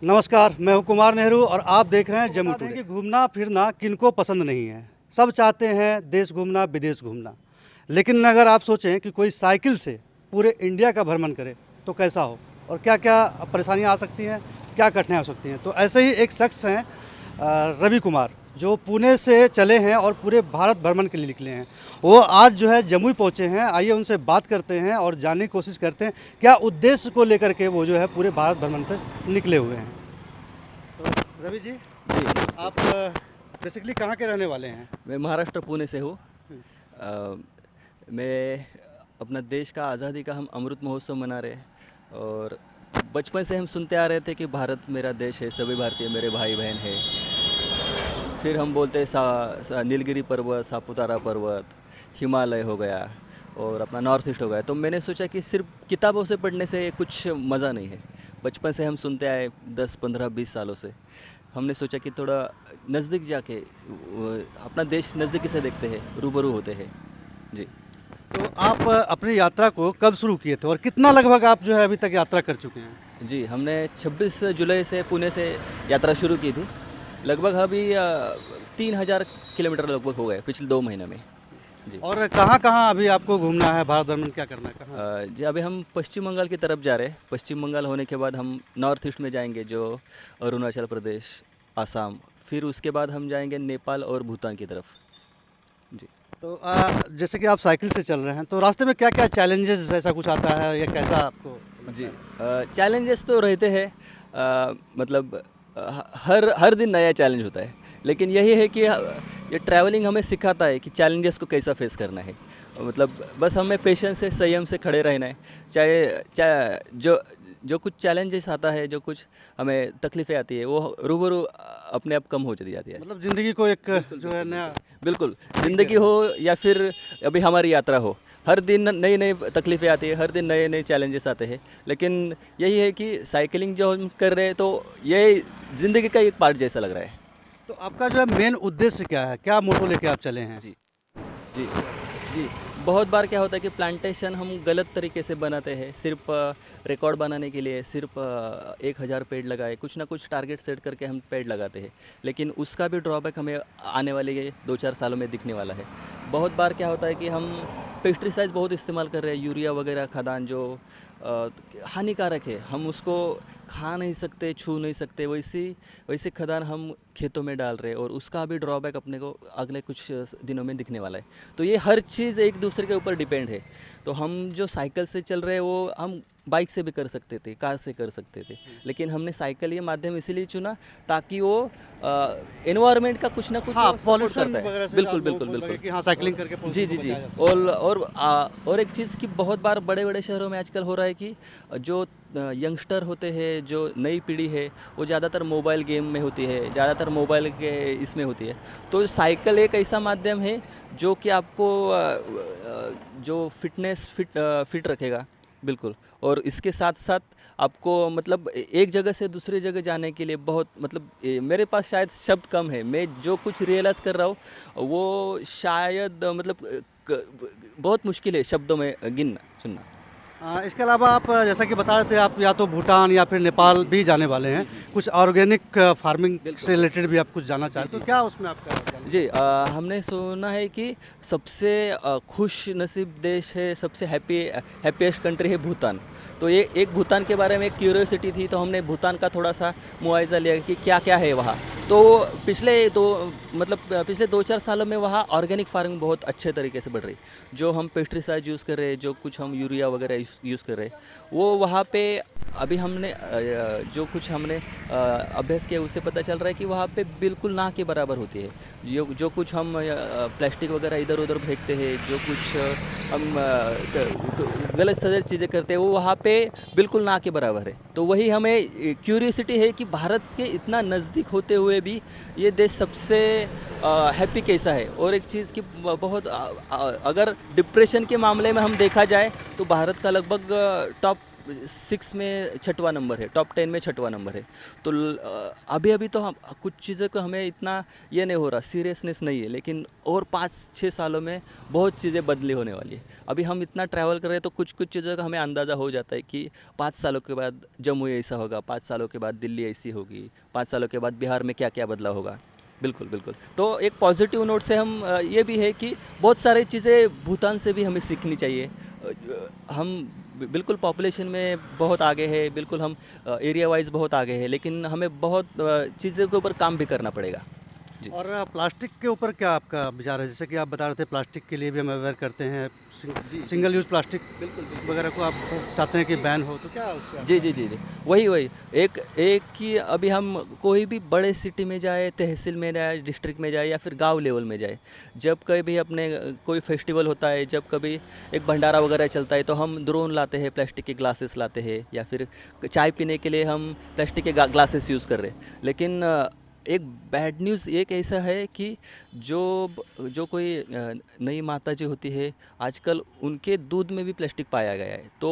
नमस्कार, मैं हूं कुमार नेहरू और आप देख रहे हैं जम्मू टुडे। कि घूमना फिरना किनको पसंद नहीं है, सब चाहते हैं देश घूमना, विदेश घूमना। लेकिन अगर आप सोचें कि कोई साइकिल से पूरे इंडिया का भ्रमण करे तो कैसा हो और क्या क्या परेशानियां आ सकती हैं, क्या कठिनाइयाँ हो सकती हैं। तो ऐसे ही एक शख्स हैं रवि कुमार, जो पुणे से चले हैं और पूरे भारत भ्रमण के लिए निकले हैं। वो आज जो है जमुई पहुंचे हैं। आइए उनसे बात करते हैं और जानने की कोशिश करते हैं क्या उद्देश्य को लेकर के वो जो है पूरे भारत भ्रमण पर निकले हुए हैं। तो रवि जी, आप बेसिकली कहाँ के रहने वाले हैं? मैं महाराष्ट्र पुणे से हूँ। मैं अपना देश का आज़ादी का हम अमृत महोत्सव मना रहे हैं और बचपन से हम सुनते आ रहे थे कि भारत मेरा देश है, सभी भारतीय मेरे भाई बहन हैं। फिर हम बोलते नीलगिरी पर्वत, सापुतारा पर्वत, हिमालय हो गया और अपना नॉर्थ ईस्ट हो गया। तो मैंने सोचा कि सिर्फ किताबों से पढ़ने से कुछ मज़ा नहीं है। बचपन से हम सुनते आए 10, 15, 20 सालों से। हमने सोचा कि थोड़ा नज़दीक जाके अपना देश नज़दीकी से देखते हैं, रूबरू होते हैं। जी। तो आप अपनी यात्रा को कब शुरू किए थे और कितना लगभग आप जो है अभी तक यात्रा कर चुके हैं? जी, हमने 26 जुलाई से पुणे से यात्रा शुरू की थी। लगभग अभी 3000 किलोमीटर लगभग हो गए पिछले 2 महीने में। जी। और कहाँ अभी आपको घूमना है, भारत भ्रमण क्या करना है, कहाँ? जी, अभी हम पश्चिम बंगाल की तरफ जा रहे हैं। पश्चिम बंगाल होने के बाद हम नॉर्थ ईस्ट में जाएंगे, जो अरुणाचल प्रदेश, आसाम। फिर उसके बाद हम जाएंगे नेपाल और भूटान की तरफ। जी। तो जैसे कि आप साइकिल से चल रहे हैं तो रास्ते में क्या क्या चैलेंजेस ऐसा कुछ आता है या कैसा आपको लगता जी, है? चैलेंजेस तो रहते हैं। मतलब हर दिन नया चैलेंज होता है। लेकिन यही है कि ये ट्रैवलिंग हमें सिखाता है कि चैलेंजेस को कैसा फेस करना है। मतलब बस हमें पेशेंस से, संयम से खड़े रहना है। चाहे जो कुछ चैलेंजेस आता है, जो कुछ हमें तकलीफ़ें आती है, वो रूबरू अपने आप कम हो चली जाती है। मतलब ज़िंदगी को एक जो है नया बिल्कुल, ज़िंदगी हो या फिर अभी हमारी यात्रा हो, हर दिन नई नई तकलीफ़ें आती है, हर दिन नए नए चैलेंजेस आते हैं। लेकिन यही है कि साइकिलिंग जो हम कर रहे हैं तो ये ज़िंदगी का एक पार्ट जैसा लग रहा है। तो आपका जो है मेन उद्देश्य क्या है, क्या मोटो लेके आप चले हैं? जी, जी, जी। बहुत बार क्या होता है कि प्लांटेशन हम गलत तरीके से बनाते हैं, सिर्फ रिकॉर्ड बनाने के लिए, सिर्फ 1000 पेड़ लगाए, कुछ ना कुछ टारगेट सेट करके हम पेड़ लगाते हैं। लेकिन उसका भी ड्रॉबैक हमें आने वाले ये 2-4 सालों में दिखने वाला है। बहुत बार क्या होता है कि हम पेस्टिसाइड्स बहुत इस्तेमाल कर रहे हैं, यूरिया वगैरह खादान जो हानिकारक है, हम उसको खा नहीं सकते, छू नहीं सकते। वैसे खादान हम खेतों में डाल रहे हैं और उसका भी ड्रॉबैक अपने को अगले कुछ दिनों में दिखने वाला है। तो ये हर चीज़ एक दूसरे के ऊपर डिपेंड है। तो हम जो साइकिल से चल रहे हैं वो हम बाइक से भी कर सकते थे, कार से कर सकते थे। लेकिन हमने साइकिल ये माध्यम इसीलिए चुना ताकि वो एनवायरनमेंट का कुछ ना कुछ हाँ, वो सपोर्ट पॉल्यूशन करता है। वगैरह से बिल्कुल, आप लोगों बिल्कुल, को लगे बिल्कुल। कि हाँ, साइकिलिंग करके जी, पॉल्यूशन जी, को जी। बचाया जा सकता है। और एक चीज़ की बहुत बार बड़े-बड़े शहरों में आजकल हो रहा है कि जो यंगस्टर होते हैं, जो नई पीढ़ी है, वो ज़्यादातर मोबाइल गेम में होती है, ज़्यादातर मोबाइल के इसमें होती है। तो साइकिल एक ऐसा माध्यम है जो कि आपको जो फिट रखेगा, बिल्कुल। और इसके साथ-साथ आपको मतलब एक जगह से दूसरी जगह जाने के लिए बहुत मतलब मेरे पास शायद शब्द कम है। मैं जो कुछ रियलाइज़ कर रहा हूँ वो शायद मतलब बहुत मुश्किल है शब्दों में गिनना चुनना। इसके अलावा आप जैसा कि बता रहे थे, आप या तो भूटान या फिर नेपाल भी जाने वाले हैं। कुछ ऑर्गेनिक फार्मिंग से रिलेटेड भी आप कुछ जानना चाहते हैं, तो क्या उसमें आपका जानना? जी, हमने सुना है कि सबसे खुश नसीब देश है, सबसे हैप्पीएस्ट कंट्री है भूटान। तो ये एक भूटान के बारे में एक क्यूरियोसिटी थी, तो हमने भूटान का थोड़ा सा मुआयजा लिया कि क्या-क्या है वहाँ। तो पिछले 2-4 सालों में वहाँ ऑर्गेनिक फार्मिंग बहुत अच्छे तरीके से बढ़ रही। जो हम पेस्टिसाइड यूज़ कर रहे हैं, जो कुछ हम यूरिया वगैरह यूज़ कर रहे हैं, वो वहाँ पे अभी हमने जो कुछ हमने अभ्यास किया उससे पता चल रहा है कि वहाँ पे बिल्कुल ना के बराबर होती है। जो कुछ हम प्लास्टिक वगैरह इधर-उधर फेंकते हैं, जो कुछ हम गलत सलत चीज़ें करते हैं, वो वहाँ पे बिल्कुल ना के बराबर है। तो वही हमें क्यूरियोसिटी है कि भारत के इतना नज़दीक होते हुए भी ये देश सबसे हैप्पी कैसा है। और एक चीज़ की अगर डिप्रेशन के मामले में हम देखा जाए तो भारत का लगभग टॉप 6 में छठवां नंबर है, टॉप 10 में छठवां नंबर है। तो अभी अभी तो हम कुछ चीज़ों को हमें इतना ये नहीं हो रहा, सीरियसनेस नहीं है, लेकिन और 5-6 सालों में बहुत चीज़ें बदली होने वाली है। अभी हम इतना ट्रैवल कर रहे हैं तो कुछ कुछ चीज़ों का हमें अंदाज़ा हो जाता है कि 5 सालों के बाद जम्मू ऐसा होगा, 5 सालों के बाद दिल्ली ऐसी होगी, 5 सालों के बाद बिहार में क्या क्या बदलाव होगा। बिल्कुल, बिल्कुल। तो एक पॉजिटिव नोट से हम ये भी है कि बहुत सारी चीज़ें भूटान से भी हमें सीखनी चाहिए। हम बिल्कुल पॉपुलेशन में बहुत आगे है, बिल्कुल हम एरिया वाइज बहुत आगे है, लेकिन हमें बहुत चीज़ों के ऊपर काम भी करना पड़ेगा। जी। और प्लास्टिक के ऊपर क्या आपका विचार है? जैसे कि आप बता रहे थे प्लास्टिक के लिए भी हम अवेयर करते हैं, सिंगल यूज़ प्लास्टिक बिल्कुल, बिल्कुल। वगैरह को आप चाहते हैं कि बैन हो, तो क्या उसका जी, जी, जी, जी। वही एक एक कि अभी हम कोई भी बड़े सिटी में जाए, तहसील में जाए, डिस्ट्रिक्ट में जाए या फिर गांव लेवल में जाए, जब कभी अपने कोई फेस्टिवल होता है, जब कभी एक भंडारा वगैरह चलता है, तो हम ड्रोन लाते हैं, प्लास्टिक के ग्लासेस लाते हैं, या फिर चाय पीने के लिए हम प्लास्टिक के ग्लासेस यूज़ कर रहे हैं। लेकिन एक बैड न्यूज़ एक ऐसा है कि जो जो कोई नई माता जी होती है, आजकल उनके दूध में भी प्लास्टिक पाया गया है। तो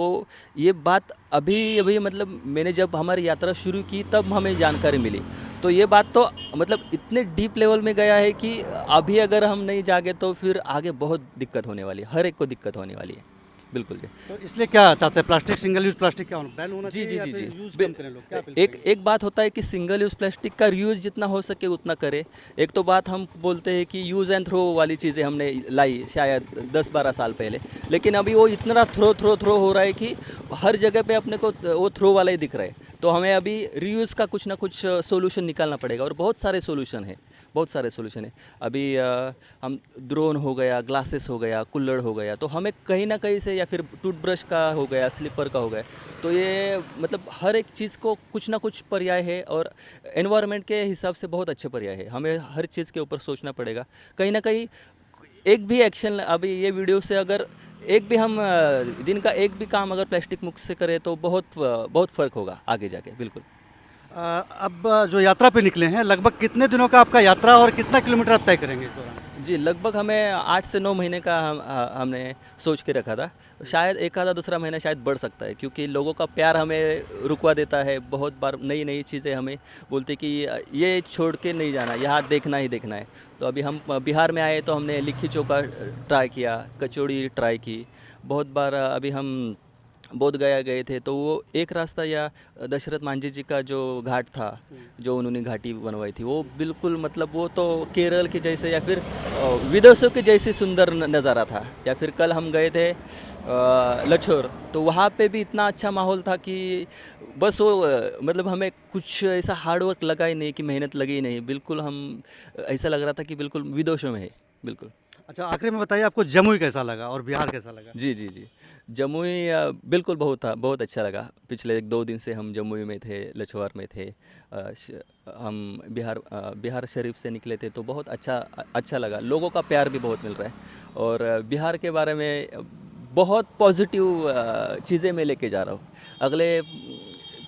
ये बात अभी अभी मतलब मैंने जब हमारी यात्रा शुरू की तब हमें जानकारी मिली। तो ये बात तो मतलब इतने डीप लेवल में गया है कि अभी अगर हम नहीं जागे तो फिर आगे बहुत दिक्कत होने वाली है, हर एक को दिक्कत होने वाली है। बिल्कुल जी। तो इसलिए क्या चाहते हैं, प्लास्टिक सिंगल यूज़ प्लास्टिक क्या होना बैन होना जी, चाहिए जी, या जी, फिर जी। यूज़ बे कम करें लोग, क्या फील एक करेंगे? एक बात होता है कि सिंगल यूज़ प्लास्टिक का रीयूज़ जितना हो सके उतना करें। एक तो बात हम बोलते हैं कि यूज़ एंड थ्रो वाली चीज़ें हमने लाई शायद 10-12 साल पहले, लेकिन अभी वो इतना थ्रो हो रहा है कि हर जगह पे अपने को वो थ्रो वाला ही दिख रहा है। तो हमें अभी रीयूज़ का कुछ ना कुछ सॉल्यूशन निकालना पड़ेगा, और बहुत सारे सॉल्यूशन है, बहुत सारे सॉल्यूशन है। अभी हम ड्रोन हो गया, ग्लासेस हो गया, कुल्हड़ हो गया, तो हमें कहीं ना कहीं से, या फिर टूथब्रश का हो गया, स्लीपर का हो गया, तो ये मतलब हर एक चीज़ को कुछ ना कुछ पर्याय है, और एनवायरनमेंट के हिसाब से बहुत अच्छे पर्याय है। हमें हर चीज़ के ऊपर सोचना पड़ेगा। कहीं ना कहीं एक भी एक्शन, अभी ये वीडियो से अगर एक भी हम दिन का एक भी काम अगर प्लास्टिक मुक्त से करें तो बहुत फ़र्क होगा आगे जाके। बिल्कुल। अब जो यात्रा पे निकले हैं, लगभग कितने दिनों का आपका यात्रा और कितना किलोमीटर आप तय करेंगे इस दौरान? जी, लगभग हमें 8 से 9 महीने का हमने सोच के रखा था। शायद एक आधा दूसरा महीना शायद बढ़ सकता है, क्योंकि लोगों का प्यार हमें रुकवा देता है। बहुत बार नई-नई चीज़ें हमें बोलते कि ये छोड़ के नहीं जाना, यहाँ देखना ही देखना है। तो अभी हम बिहार में आए तो हमने लिट्टी चोखा ट्राई किया, कचौड़ी ट्राई की। बहुत बार अभी हम बोध गया गए थे, तो वो एक रास्ता, या दशरथ मांझी जी का जो घाट था, जो उन्होंने घाटी बनवाई थी, वो बिल्कुल मतलब वो तो केरल के जैसे या फिर विदेशों के जैसे सुंदर नज़ारा था। या फिर कल हम गए थे लछोर, तो वहाँ पे भी इतना अच्छा माहौल था कि बस वो मतलब हमें कुछ ऐसा हार्ड वर्क लगा ही नहीं, कि मेहनत लगी ही नहीं। बिल्कुल हम ऐसा लग रहा था कि बिल्कुल विदेशों में है। बिल्कुल। अच्छा, आखिरी में बताइए आपको जमुई कैसा लगा और बिहार कैसा लगा? जी, जी, जी। जमुई बिल्कुल बहुत अच्छा लगा। पिछले 1-2 दिन से हम जमुई में थे, लछवार में थे। हम बिहार शरीफ से निकले थे, तो बहुत अच्छा लगा। लोगों का प्यार भी बहुत मिल रहा है, और बिहार के बारे में बहुत पॉजिटिव चीज़ें मैं लेके जा रहा हूँ।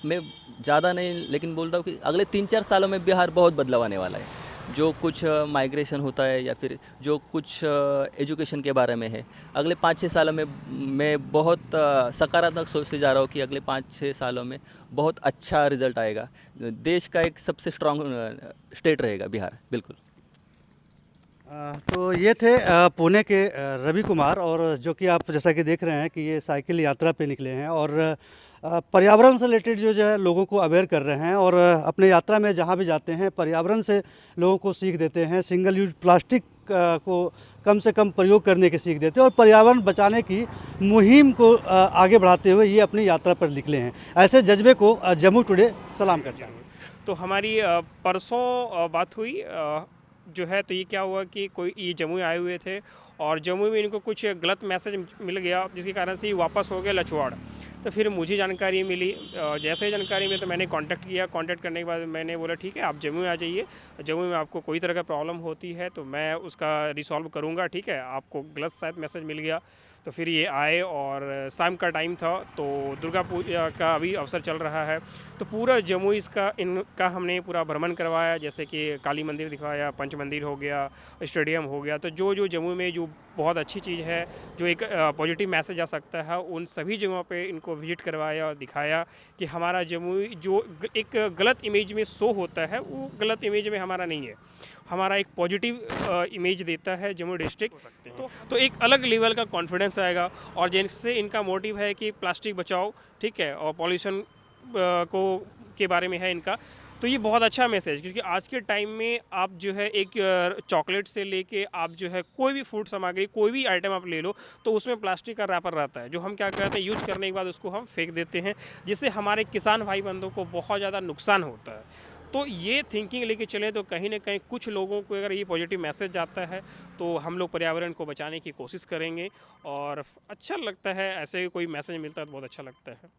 मैं ज़्यादा नहीं, लेकिन बोलता हूँ कि अगले 3-4 सालों में बिहार बहुत बदलाव आने वाला है। जो कुछ माइग्रेशन होता है, या फिर जो कुछ एजुकेशन के बारे में है, अगले 5-6 सालों में मैं बहुत सकारात्मक सोचते जा रहा हूँ कि अगले 5-6 सालों में बहुत अच्छा रिजल्ट आएगा। देश का एक सबसे स्ट्रॉन्ग स्टेट रहेगा बिहार। बिल्कुल। तो ये थे पुणे के रवि कुमार, और जो कि आप जैसा कि देख रहे हैं कि ये साइकिल यात्रा पे निकले हैं, और पर्यावरण से रिलेटेड जो है लोगों को अवेयर कर रहे हैं, और अपने यात्रा में जहाँ भी जाते हैं पर्यावरण से लोगों को सीख देते हैं, सिंगल यूज प्लास्टिक को कम से कम प्रयोग करने की सीख देते हैं, और पर्यावरण बचाने की मुहिम को आगे बढ़ाते हुए ये अपनी यात्रा पर निकले हैं। ऐसे जज्बे को जम्मू टुडे सलाम करता है। तो हमारी परसों बात हुई जो है, तो ये क्या हुआ कि कोई ये जमुई आए हुए थे, और जमुई में इनको कुछ गलत मैसेज मिल गया, जिसके कारण से ये वापस हो गए लछवाड़। तो फिर मुझे जानकारी मिली, जैसे ही जानकारी में तो मैंने कांटेक्ट किया। कांटेक्ट करने के बाद मैंने बोला ठीक है, आप जमुई आ जाइए। जमुई में आपको कोई तरह का प्रॉब्लम होती है तो मैं उसका रिसॉल्व करूँगा, ठीक है। आपको गलत शायद मैसेज मिल गया, तो फिर ये आए और शाम का टाइम था, तो दुर्गा पूजा का अभी अवसर चल रहा है, तो पूरा जम्मू इसका इनका हमने पूरा भ्रमण करवाया, जैसे कि काली मंदिर दिखाया, पंच मंदिर हो गया, स्टेडियम हो गया। तो जो जम्मू में जो बहुत अच्छी चीज़ है, जो एक पॉजिटिव मैसेज आ सकता है, उन सभी जगहों पे इनको विजिट करवाया और दिखाया कि हमारा जम्मू जो एक गलत इमेज में शो होता है, वो गलत इमेज में हमारा नहीं है, हमारा एक पॉजिटिव इमेज देता है जम्मू डिस्ट्रिक्ट। तो एक अलग लेवल का कॉन्फिडेंस आएगा, और जिनसे इनका मोटिव है कि प्लास्टिक बचाओ, ठीक है, और पॉल्यूशन को के बारे में है इनका। तो ये बहुत अच्छा मैसेज, क्योंकि आज के टाइम में आप जो है एक चॉकलेट से लेके आप जो है कोई भी फूड सामग्री, कोई भी आइटम आप ले लो, तो उसमें प्लास्टिक का रैपर रहता है, जो हम क्या करते हैं, यूज करने के बाद उसको हम फेंक देते हैं, जिससे हमारे किसान भाई बंधुओं को बहुत ज़्यादा नुकसान होता है। तो ये थिंकिंग लेके चलें तो कहीं ना कहीं कुछ लोगों को अगर ये पॉजिटिव मैसेज जाता है, तो हम लोग पर्यावरण को बचाने की कोशिश करेंगे, और अच्छा लगता है, ऐसे कोई मैसेज मिलता है तो बहुत अच्छा लगता है।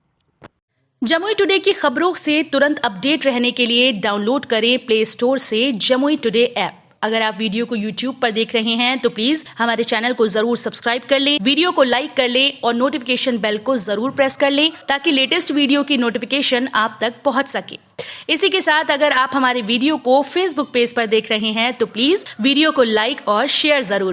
जमुई टुडे की खबरों से तुरंत अपडेट रहने के लिए डाउनलोड करें प्ले स्टोर से जमुई टुडे ऐप। अगर आप वीडियो को YouTube पर देख रहे हैं तो प्लीज हमारे चैनल को जरूर सब्सक्राइब कर लें, वीडियो को लाइक कर लें और नोटिफिकेशन बेल को जरूर प्रेस कर लें, ताकि लेटेस्ट वीडियो की नोटिफिकेशन आप तक पहुंच सके। इसी के साथ अगर आप हमारे वीडियो को Facebook पेज पर देख रहे हैं तो प्लीज वीडियो को लाइक और शेयर जरूर